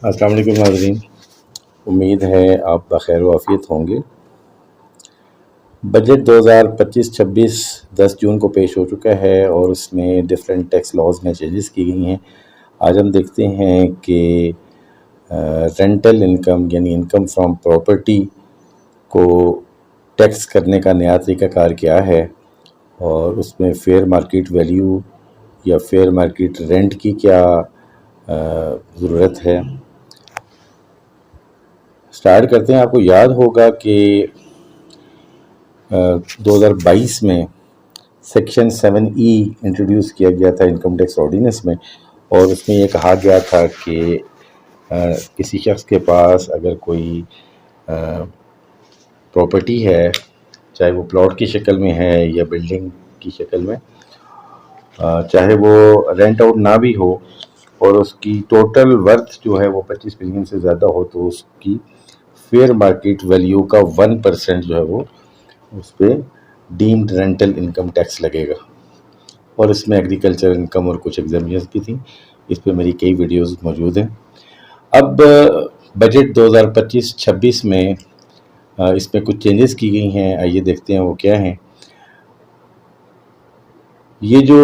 السلام علیکم ناظرین، امید ہے آپ بخیر و عافیت ہوں گے۔ بجٹ 2025-26 10 جون کو پیش ہو چکا ہے اور اس میں ڈفرینٹ ٹیکس لاز میں چینجز کی گئی ہیں۔ آج ہم دیکھتے ہیں کہ رینٹل انکم یعنی انکم فرام پراپرٹی کو ٹیکس کرنے کا نیا طریقہ کار کیا ہے، اور اس میں فیئر مارکیٹ ویلیو یا فیئر مارکیٹ رینٹ کی کیا ضرورت ہے۔ سٹارٹ کرتے ہیں۔ آپ کو یاد ہوگا کہ 2022 میں سیکشن 7E انٹروڈیوس کیا گیا تھا انکم ٹیکس آرڈیننس میں، اور اس میں یہ کہا گیا تھا کہ کسی شخص کے پاس اگر کوئی پراپرٹی ہے، چاہے وہ پلاٹ کی شکل میں ہے یا بلڈنگ کی شکل میں، چاہے وہ رینٹ آؤٹ نہ بھی ہو، اور اس کی ٹوٹل ورتھ جو ہے وہ 25 ملین سے زیادہ ہو، تو اس کی فیئر مارکیٹ ویلیو کا 1% جو ہے وہ اس پہ ڈیمڈ رینٹل انکم ٹیکس لگے گا۔ اور اس میں ایگریکلچر انکم اور کچھ ایگزامشنز بھی تھیں، اس پہ میری کئی ویڈیوز موجود ہیں۔ اب بجٹ 2025-26 میں اس میں کچھ چینجز کی گئی ہیں، آئیے دیکھتے ہیں وہ کیا ہیں۔ یہ جو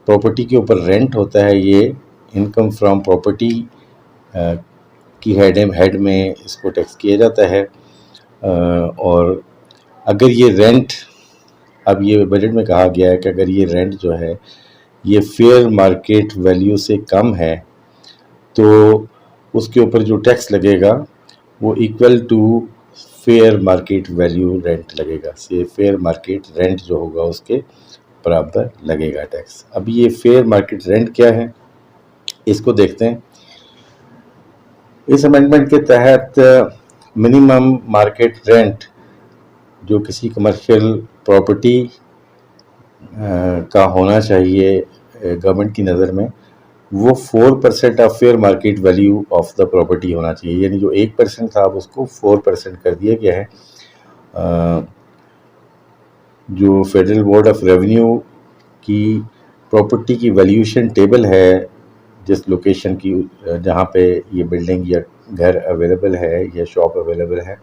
پراپرٹی کے اوپر رینٹ ہوتا ہے، یہ انکم فرام پراپرٹی کی ہیڈ میں اس کو ٹیکس کیا جاتا ہے، اور اگر یہ رینٹ، اب یہ بجٹ میں کہا گیا ہے کہ اگر یہ رینٹ جو ہے یہ فیئر مارکیٹ ویلیو سے کم ہے تو اس کے اوپر جو ٹیکس لگے گا وہ equal to fair market value rent لگے گا، فیئر مارکیٹ رینٹ جو ہوگا اس کے برابر لگے گا ٹیکس۔ اب یہ فیئر مارکیٹ رینٹ کیا ہے، اس کو دیکھتے ہیں۔ اس امینڈمنٹ کے تحت منیمم مارکیٹ رینٹ جو کسی کمرشل پراپرٹی کا ہونا چاہیے گورنمنٹ کی نظر میں، وہ 4% of fear market value of the property ہونا چاہیے، یعنی جو 1% تھا اب اس کو 4% کر دیا گیا ہے۔ جو فیڈرل بورڈ آف ریونیو کی پراپرٹی کی ویلیوشن ٹیبل ہے، جس لوکیشن کی جہاں پہ یہ بلڈنگ یا گھر اویلیبل ہے یا شاپ اویلیبل ہے،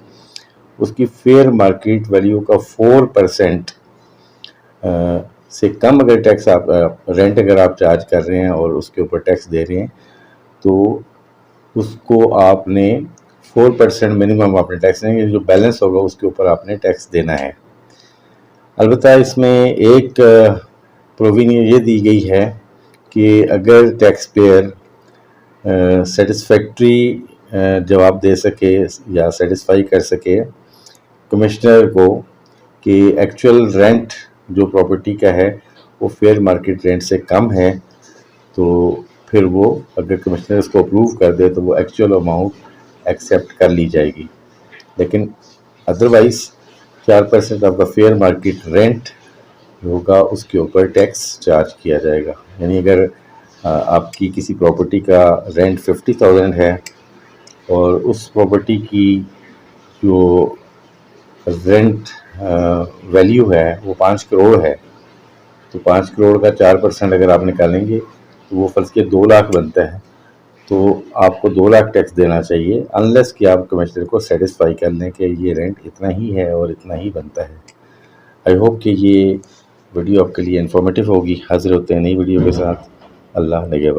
اس کی فیئر مارکیٹ ویلیو کا 4% سے کم اگر ٹیکس آپ رینٹ اگر آپ چارج کر رہے ہیں اور اس کے اوپر ٹیکس دے رہے ہیں، تو اس کو آپ نے 4% منیمم آپ نے ٹیکس دیں گے، جو بیلنس ہوگا اس کے اوپر آپ نے ٹیکس دینا ہے۔ البتہ اس میں ایک پروویژن یہ دی گئی ہے کہ اگر ٹیکس پیئر سیٹسفیکٹری جواب دے سکے یا سیٹسفائی کر سکے کمشنر کو کہ ایکچوئل رینٹ جو پراپرٹی کا ہے وہ فیئر مارکیٹ رینٹ سے کم ہے، تو پھر وہ اگر کمشنر اس کو اپروو کر دے تو وہ ایکچوئل اماؤنٹ ایکسیپٹ کر لی جائے گی، لیکن otherwise 4% of the fair market rent جو ہوگا اس کے اوپر ٹیکس چارج کیا جائے گا۔ یعنی اگر آپ کی کسی پراپرٹی کا رینٹ 50,000 ہے اور اس پراپرٹی کی جو رینٹ ویلیو ہے وہ 5 کروڑ ہے، تو 5 کروڑ کا 4% اگر آپ نکالیں گے تو وہ فرض کے 2 لاکھ بنتا ہے، تو آپ کو 2 لاکھ ٹیکس دینا چاہیے، انلیس کہ آپ کمشنر کو سیٹسفائی کر لیں کہ یہ رینٹ اتنا ہی ہے اور اتنا ہی بنتا ہے۔ آئی ہوپ کہ یہ ویڈیو آپ کے لیے انفارمیٹیو ہوگی۔ حاضر ہوتے ہیں نئی ویڈیو کے ساتھ۔ اللہ نگہبان۔